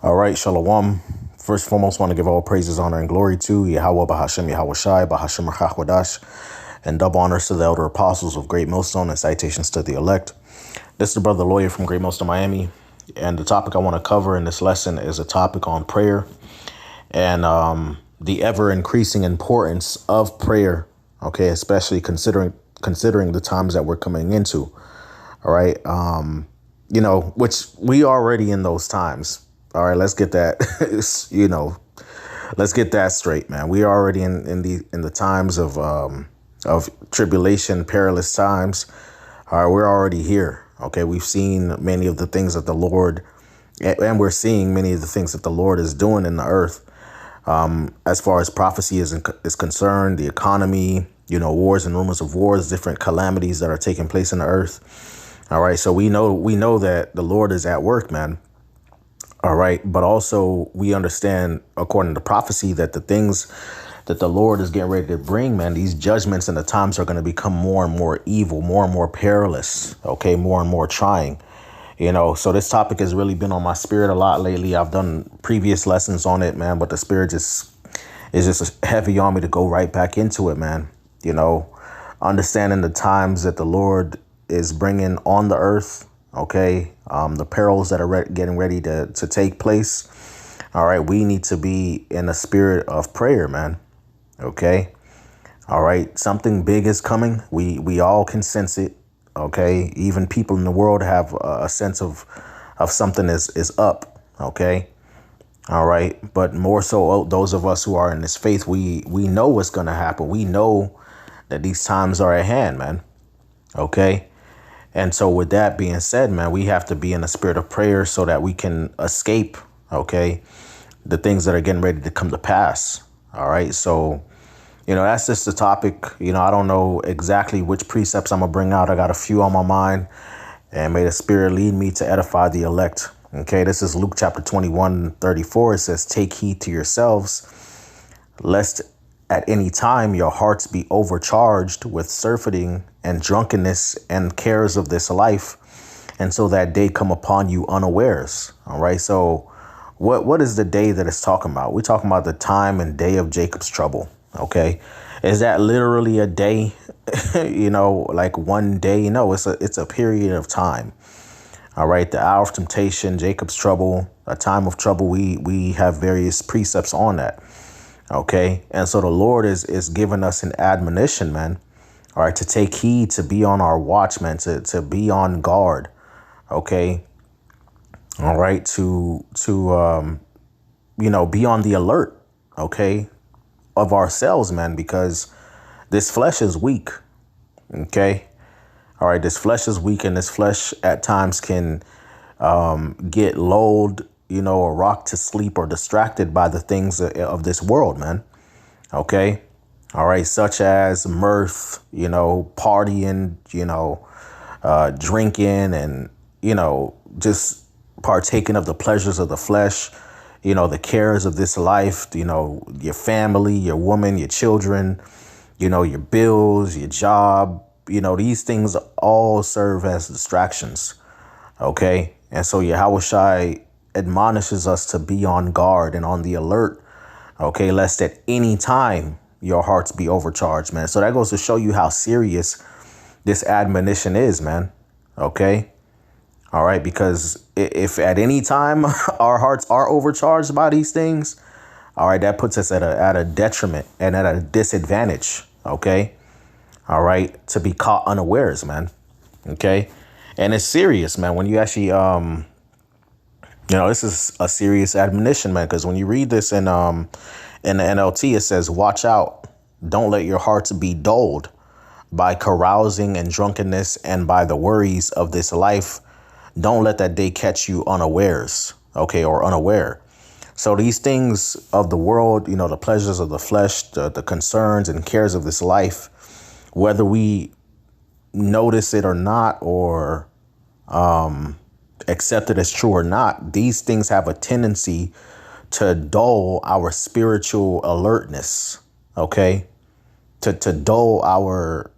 All right, Shalom. First and foremost, want to give all praises, honor, and glory to Yahweh, Bahashem, Yahweh Shai, Bahashem, Chachwadash, and double honors to the elder apostles of Great Millstone and citations to the elect. This is the brother lawyer from Great Millstone, Miami. And the topic I want to cover in this lesson is a topic on prayer and the ever increasing importance of prayer. Okay, especially considering the times that we're coming into. All right. Which we already in those times. All right, let's get that, let's get that straight, man. We are already in the times of tribulation, perilous times. All right, we're already here. OK, we've seen many of the things that the Lord, and we're seeing many of the things that the Lord is doing in the earth. As far as prophecy is concerned, the economy, wars and rumors of wars, different calamities that are taking place in the earth. All right. So we know that the Lord is at work, man. All right. But also we understand, according to prophecy, that the things that the Lord is getting ready to bring, man, these judgments and the times are going to become more and more evil, more and more perilous. OK, more and more trying. So this topic has really been on my spirit a lot lately. I've done previous lessons on it, man, but the spirit is just heavy on me to go right back into it, man. Understanding the times that the Lord is bringing on the earth. OK, the perils that are getting ready to take place. All right. We need to be in a spirit of prayer, man. OK. All right. Something big is coming. We all can sense it. OK, even people in the world have a sense of something is up. OK. All right. But more so those of us who are in this faith, we know what's going to happen. We know that these times are at hand, man. OK. And so with that being said, man, we have to be in a spirit of prayer so that we can escape. OK, the things that are getting ready to come to pass. All right. So, that's just the topic. I don't know exactly which precepts I'm going to bring out. I got a few on my mind, and may the Spirit lead me to edify the elect. OK, this is Luke chapter 21:34. It says, take heed to yourselves, lest at any time your hearts be overcharged with surfeiting and drunkenness and cares of this life, and so that day come upon you unawares. All right. So what is the day that it's talking about? We're talking about the time and day of Jacob's trouble. OK, is that literally a day, like one day? No, it's a period of time. All right. The hour of temptation, Jacob's trouble, a time of trouble. We have various precepts on that. OK, and so the Lord is giving us an admonition, man. All right. To take heed, to be on our watch, man, to be on guard. OK. All right. To be on the alert. OK. Of ourselves, man, because this flesh is weak. OK. All right. This flesh is weak, and this flesh at times can get lulled, or rocked to sleep or distracted by the things of this world, man. OK. All right. Such as mirth, partying, drinking and, just partaking of the pleasures of the flesh. The cares of this life, your family, your woman, your children, your bills, your job, these things all serve as distractions. OK, and so Yahweh Shai admonishes us to be on guard and on the alert. OK, lest at any time your hearts be overcharged, man. So that goes to show you how serious this admonition is, man. OK. All right, because if at any time our hearts are overcharged by these things, all right, that puts us at a detriment and at a disadvantage. OK. All right. To be caught unawares, man. OK. And it's serious, man, when you actually, this is a serious admonition, man, because when you read this in the NLT, it says, watch out. Don't let your hearts be dulled by carousing and drunkenness and by the worries of this life. Don't let that day catch you unawares. OK, or unaware. So these things of the world, the pleasures of the flesh, the concerns and cares of this life, whether we notice it or not, or accept it as true or not, these things have a tendency to dull our spiritual alertness. OK, to dull our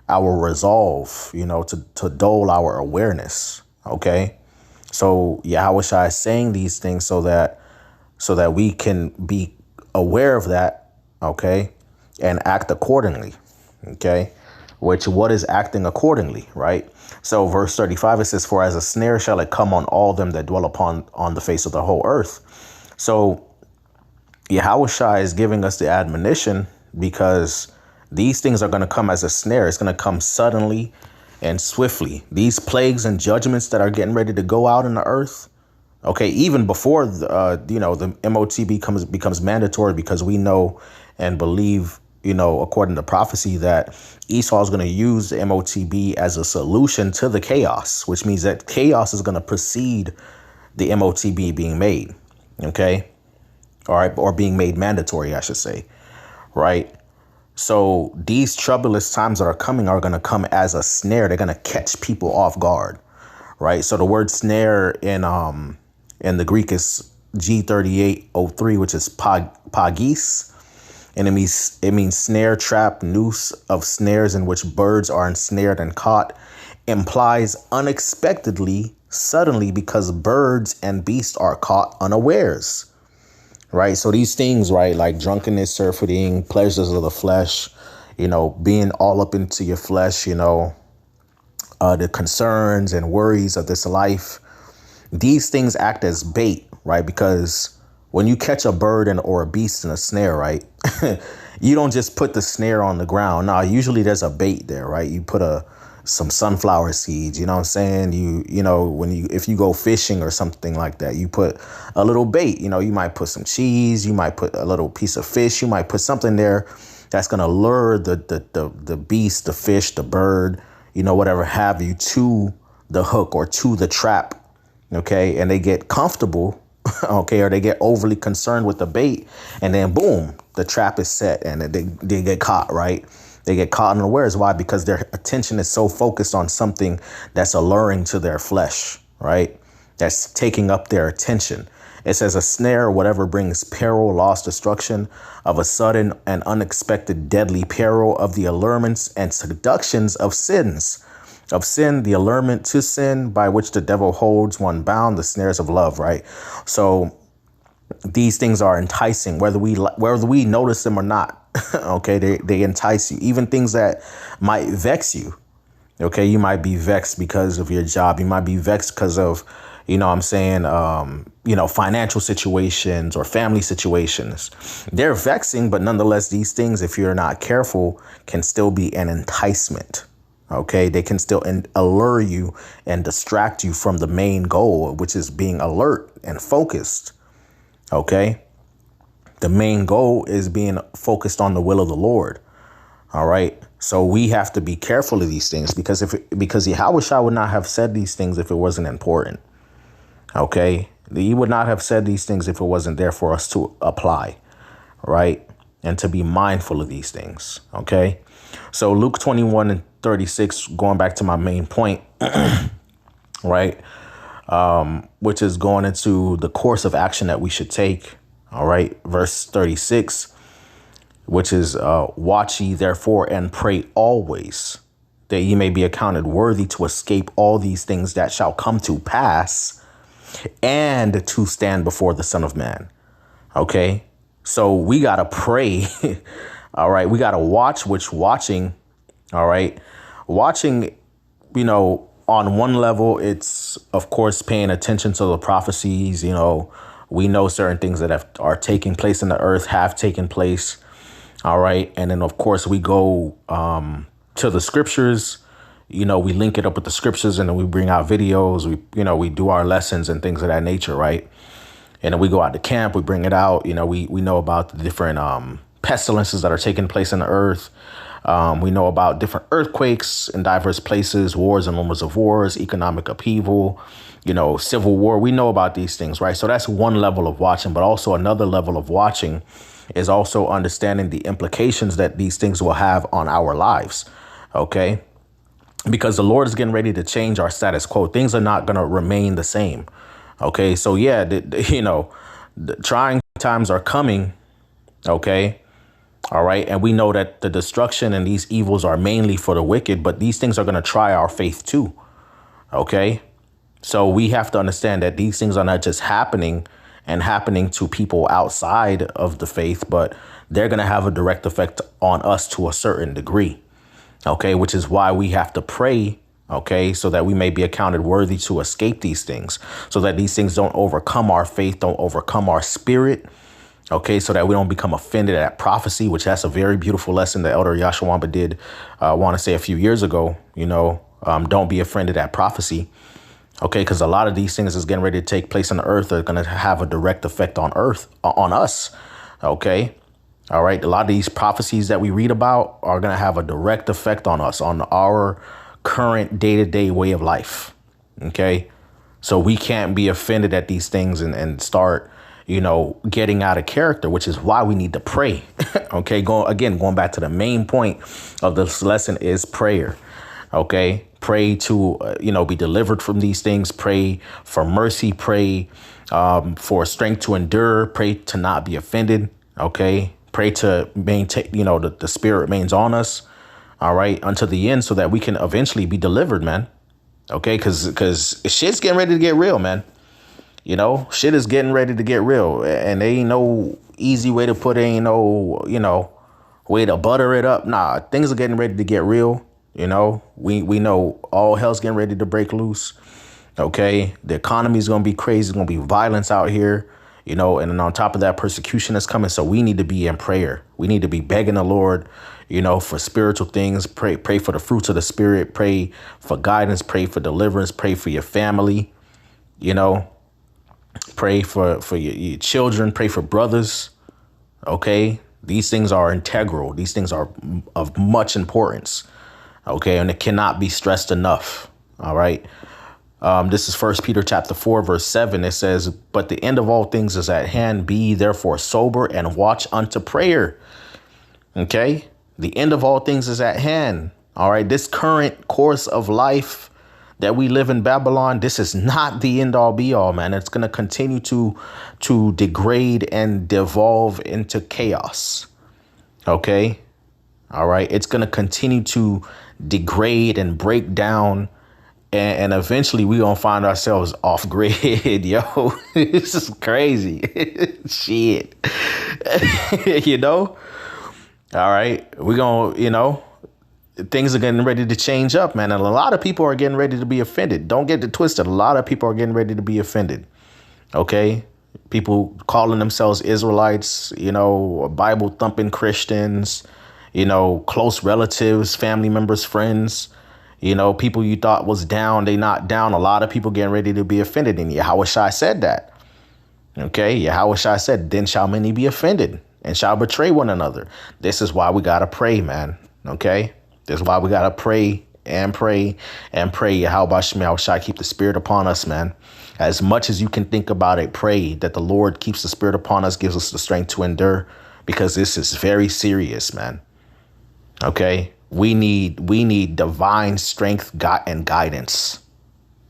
resolve, to dull our awareness. OK. So Yahushua is saying these things so that we can be aware of that, okay, and act accordingly, okay. Which, what is acting accordingly, right? So verse 35, it says, "For as a snare shall it come on all them that dwell on the face of the whole earth." So Yahushua is giving us the admonition because these things are going to come as a snare. It's going to come suddenly and swiftly. These plagues and judgments that are getting ready to go out in the earth. Okay, even before the MOT becomes mandatory, because we know and believe, according to prophecy, that Esau is going to use the MOTB as a solution to the chaos, which means that chaos is going to precede the MOTB being made. Okay. All right. Or being made mandatory, I should say. Right. So these troublous times that are coming are going to come as a snare. They're going to catch people off guard. Right. So the word snare in the Greek is G3803, which is pagis. And it means snare, trap, noose of snares in which birds are ensnared and caught. Implies unexpectedly, suddenly, because birds and beasts are caught unawares. Right. So these things, right, like drunkenness, surfeiting, pleasures of the flesh, being all up into your flesh, the concerns and worries of this life. These things act as bait, right? Because when you catch a bird or a beast in a snare, right, you don't just put the snare on the ground. No, usually there's a bait there, right? You put some sunflower seeds, you know what I'm saying? If you go fishing or something like that, you put a little bait, you might put some cheese, you might put a little piece of fish, you might put something there that's going to lure the beast, the fish, the bird, whatever have you, to the hook or to the trap. OK, and they get comfortable. OK, or they get overly concerned with the bait, and then boom, the trap is set and they get caught. Right. They get caught unawares. Why? Because their attention is so focused on something that's alluring to their flesh. Right. That's taking up their attention. It says a snare, whatever brings peril, loss, destruction of a sudden and unexpected deadly peril of the allurements and seductions of sins. Of sin, the allurement to sin by which the devil holds one bound, the snares of love. Right. So these things are enticing, whether we notice them or not. OK, they entice you, even things that might vex you. OK, you might be vexed because of your job. You might be vexed because of, financial situations or family situations. They're vexing. But nonetheless, these things, if you're not careful, can still be an enticement. OK, they can still allure you and distract you from the main goal, which is being alert and focused. OK, the main goal is being focused on the will of the Lord. All right. So we have to be careful of these things because Yahushua would not have said these things if it wasn't important. OK, he would not have said these things if it wasn't there for us to apply. Right. And to be mindful of these things. OK, so Luke 21:36, going back to my main point, right, which is going into the course of action that we should take. All right. Verse 36, which is watch ye therefore and pray always, that ye may be accounted worthy to escape all these things that shall come to pass and to stand before the Son of Man. OK, so we got to pray. All right. We got to watch, which watching. All right. Watching, on one level, it's, of course, paying attention to the prophecies. We know certain things that are taking place in the earth have taken place. All right. And then, of course, we go to the scriptures. We link it up with the scriptures, and then we bring out videos. We do our lessons and things of that nature. Right. And then we go out to camp. We bring it out. We know about the different pestilences that are taking place in the earth. We know about different earthquakes in diverse places, wars and rumors of wars, economic upheaval, civil war. We know about these things. Right. So that's one level of watching. But also another level of watching is also understanding the implications that these things will have on our lives. OK, because the Lord is getting ready to change our status quo. Things are not going to remain the same. OK, so, yeah, the trying times are coming. OK. All right. And we know that the destruction and these evils are mainly for the wicked. But these things are going to try our faith, too. OK, So we have to understand that these things are not just happening and happening to people outside of the faith, but they're going to have a direct effect on us to a certain degree. OK, which is why we have to pray. OK, so that we may be accounted worthy to escape these things, so that these things don't overcome our faith, don't overcome our spirit. OK, so that we don't become offended at prophecy, which that's a very beautiful lesson that Elder Yashawamba did want to say a few years ago. Don't be offended at prophecy. OK, because a lot of these things is getting ready to take place on the earth are going to have a direct effect on us. OK. All right. A lot of these prophecies that we read about are going to have a direct effect on us, on our current day to day way of life. OK, so we can't be offended at these things and start, getting out of character, which is why we need to pray. OK, going back to the main point of this lesson is prayer. OK, pray to, be delivered from these things. Pray for mercy. Pray for strength to endure. Pray to not be offended. OK, pray to maintain, the spirit remains on us. All right, until the end, so that we can eventually be delivered, man. OK, because shit's getting ready to get real, man. Shit is getting ready to get real, and there ain't no easy way to put it. Ain't no, way to butter it up. Nah, things are getting ready to get real. We know all hell's getting ready to break loose. OK, the economy is going to be crazy. It's going to be violence out here, and then on top of that, persecution is coming. So we need to be in prayer. We need to be begging the Lord, for spiritual things. Pray for the fruits of the spirit. Pray for guidance. Pray for deliverance. Pray for your family. Pray for your children. Pray for brothers. OK, these things are integral. These things are of much importance. OK, and it cannot be stressed enough. All right. This is 1 Peter chapter 4, verse 7. It says, but the end of all things is at hand. Be therefore sober and watch unto prayer. OK, the end of all things is at hand. All right. This current course of life that we live in Babylon, this is not the end all be all, man. It's going to continue to degrade and devolve into chaos. OK. All right. It's going to continue to degrade and break down. And eventually we going to find ourselves off grid. Yo, this is crazy. Shit. All right. We're going to, things are getting ready to change up, man. And a lot of people are getting ready to be offended. Don't get it twisted. A lot of people are getting ready to be offended. OK, people calling themselves Israelites, Bible thumping Christians, close relatives, family members, friends. People you thought was down, they not down. A lot of people getting ready to be offended. And Yahushua said that. OK, Yahushua said, then shall many be offended and shall betray one another. This is why we got to pray, man. OK, this is why we got to pray and pray and pray. Yahushua keep the spirit upon us, man. As much as you can think about it, pray that the Lord keeps the spirit upon us, gives us the strength to endure, because this is very serious, man. OK, we need divine strength, and guidance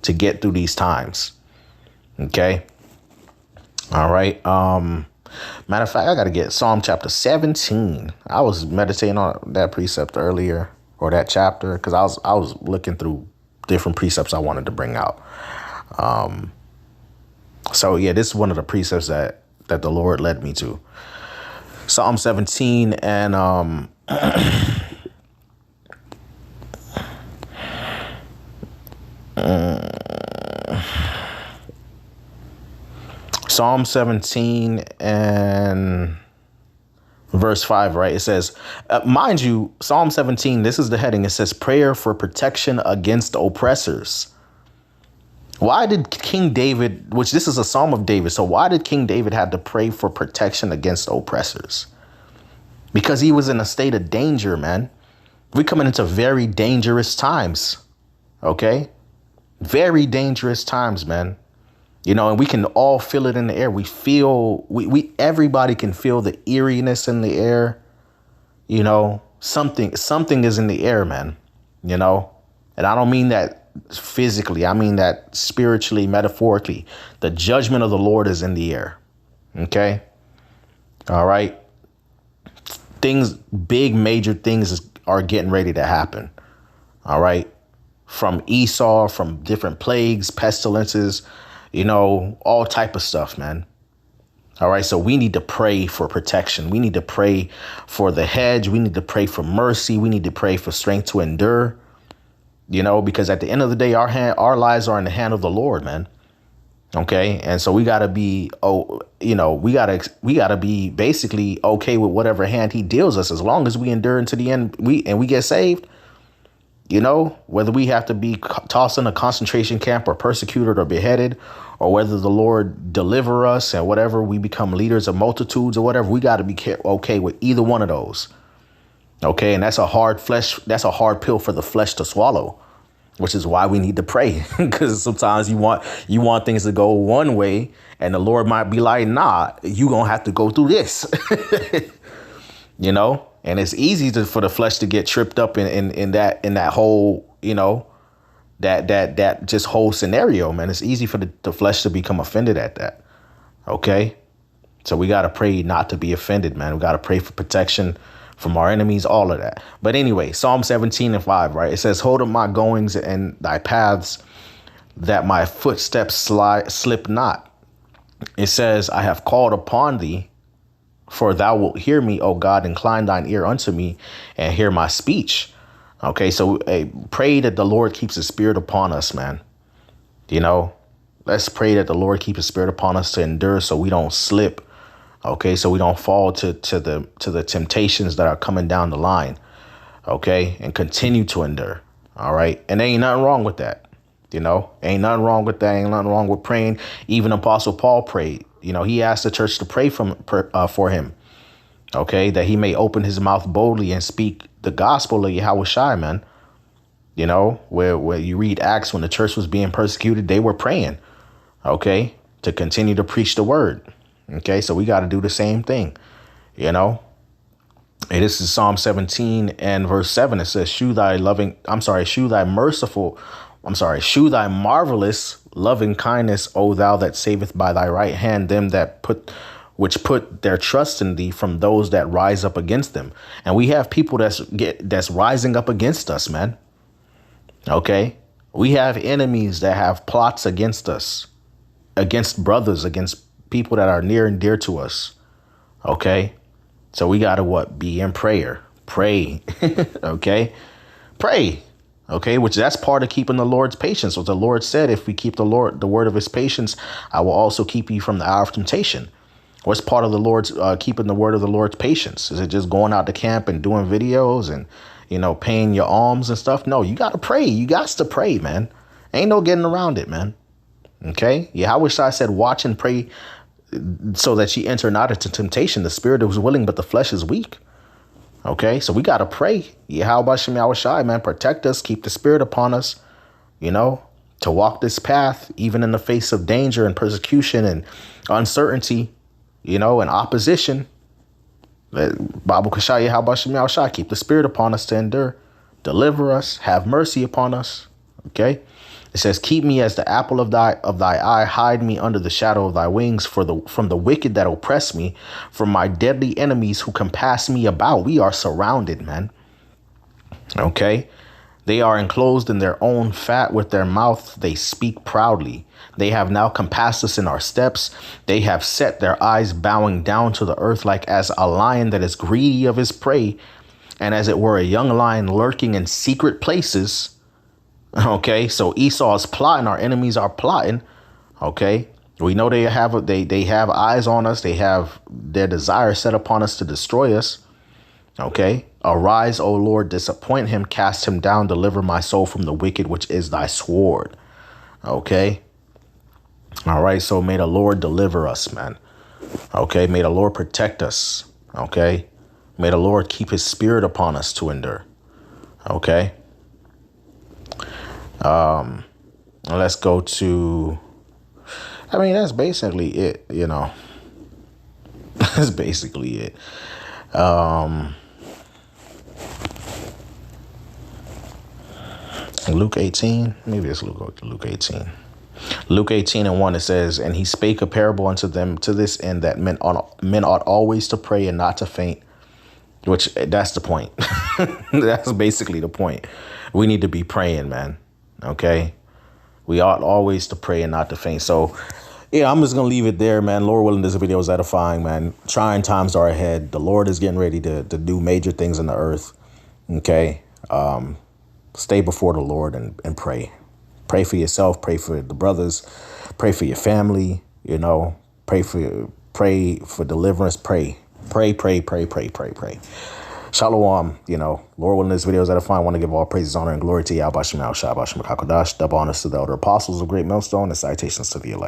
to get through these times. OK. All right. Matter of fact, I got to get Psalm chapter 17. I was meditating on that precept earlier, or that chapter, because I was looking through different precepts I wanted to bring out. So, yeah, this is one of the precepts that the Lord led me to. Psalm 17 and Psalm 17 and verse 5, right? It says, mind you, Psalm 17, this is the heading. It says prayer for protection against oppressors. Why did King David, which this is a Psalm of David, so why did King David have to pray for protection against oppressors? Because he was in a state of danger, man. We're coming into very dangerous times. OK, very dangerous times, man. And we can all feel it in the air. We feel everybody can feel the eeriness in the air. Something is in the air, man. And I don't mean that physically. I mean that spiritually, metaphorically. The judgment of the Lord is in the air. OK. All right. Big major things are getting ready to happen. All right. from Esau, from different plagues, pestilences, you know, all type of stuff, man. All right. So we need to pray for protection. We need to pray for the hedge. We need to pray for mercy. We need to pray for strength to endure, you know, because at the end of the day, our lives are in the hand of the Lord, man. OK, and so we got to be, we got to be basically OK with whatever hand he deals us, as long as we endure into the end, we get saved. You know, whether we have to be tossed in a concentration camp or persecuted or beheaded, or whether the Lord deliver us and whatever, we become leaders of multitudes or whatever, we got to be OK with either one of those. OK, and that's a hard pill for the flesh to swallow, which is why we need to pray, because sometimes you want things to go one way and the Lord might be like, nah, you going to have to go through this, you know. And it's easy for the flesh to get tripped up in that whole, you know, that just whole scenario, man. It's easy for the flesh to become offended at that. OK, so we got to pray not to be offended, man. We got to pray for protection from our enemies, all of that. But anyway, Psalm 17:5, right? It says, hold up my goings and thy paths, that my footsteps slip not. It says, I have called upon thee, for thou wilt hear me, O God. Incline thine ear unto me and hear my speech. OK, so pray that the Lord keeps his spirit upon us, man. You know, let's pray that the Lord keep his spirit upon us to endure, so we don't slip. OK, so we don't fall to the temptations that are coming down the line. OK, and continue to endure. All right. And there ain't nothing wrong with that. You know, ain't nothing wrong with that. Ain't nothing wrong with praying. Even Apostle Paul prayed. You know, he asked the church to pray for him. OK, that he may open his mouth boldly and speak the gospel of Yahushua, man. You know, where you read Acts, when the church was being persecuted, they were praying, OK, to continue to preach the word. OK, so we got to do the same thing, you know. And this is Psalm 17 and verse 7. It says, shew thy marvelous loving kindness, O thou that saveth by thy right hand them which put their trust in thee, from those that rise up against them. And we have people that's rising up against us, man. OK, we have enemies that have plots against us, against brothers, against people that are near and dear to us. OK, so we got to be in prayer. Pray. OK, pray. OK, which that's part of keeping the Lord's patience. So the Lord said, if we keep the word of his patience, I will also keep you from the hour of temptation. What's part of the Lord's keeping the word of the Lord's patience? Is it just going out to camp and doing videos and, you know, paying your alms and stuff? No, you got to pray. You got to pray, man. Ain't no getting around it, man. OK, yeah, I wish I said watch and pray so that ye enter not into temptation. The spirit is willing, but the flesh is weak. OK, so we got to pray. Yahushua, man, protect us, keep the spirit upon us, you know, to walk this path, even in the face of danger and persecution and uncertainty, you know, and opposition. Babu Kashaya, Yahushua, keep the spirit upon us to endure, deliver us, have mercy upon us. OK, it says, keep me as the apple of thy eye, hide me under the shadow of thy wings, from the wicked that oppress me, from my deadly enemies who compass me about. We are surrounded, man. OK, they are enclosed in their own fat, with their mouth they speak proudly. They have now compassed us in our steps. They have set their eyes bowing down to the earth, like as a lion that is greedy of his prey, and as it were a young lion lurking in secret places. OK, so Esau is plotting. Our enemies are plotting. OK, we know they have eyes on us. They have their desire set upon us to destroy us. OK, arise, O Lord, disappoint him, cast him down, deliver my soul from the wicked, which is thy sword. OK, all right. So may the Lord deliver us, man. OK, may the Lord protect us. OK, may the Lord keep his spirit upon us to endure. OK. Let's go to, I mean, that's basically it, you know. That's basically it. Luke 18, maybe it's Luke 18. Luke 18:1, it says, and he spake a parable unto them to this end, that men ought always to pray and not to faint. Which, that's the point. That's basically the point. We need to be praying, man. Okay. We ought always to pray and not to faint. So, yeah, I'm just going to leave it there, man. Lord willing, this video is edifying, man. Trying times are ahead. The Lord is getting ready to do major things in the earth. Okay. Stay before the Lord and pray. Pray for yourself. Pray for the brothers. Pray for your family. You know, pray for deliverance. Pray. Shalom, you know, Lord willing, this video is edifying. I want to give all praises, honor, and glory to Yahweh Shem Al Shah, Bashim Kakodash, double honors to the elder apostles of Great Millstone, and citations to the elect.